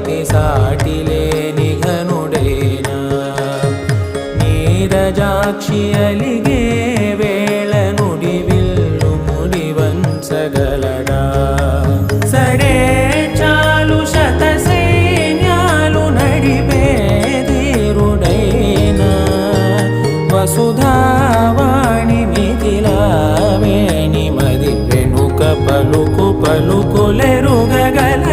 పతి సాటి లేని ఘనుడైనా నీరజాక్షి అలిగే వేళ నుడి విల్లు ముడి వంచగలడా సడే చాలు శత సైన్యాలు నడిపే ధీరుడైనా వసుధావాణి మిథిలావేణి మది వెనుక పలుకు పలుకులెరుగగల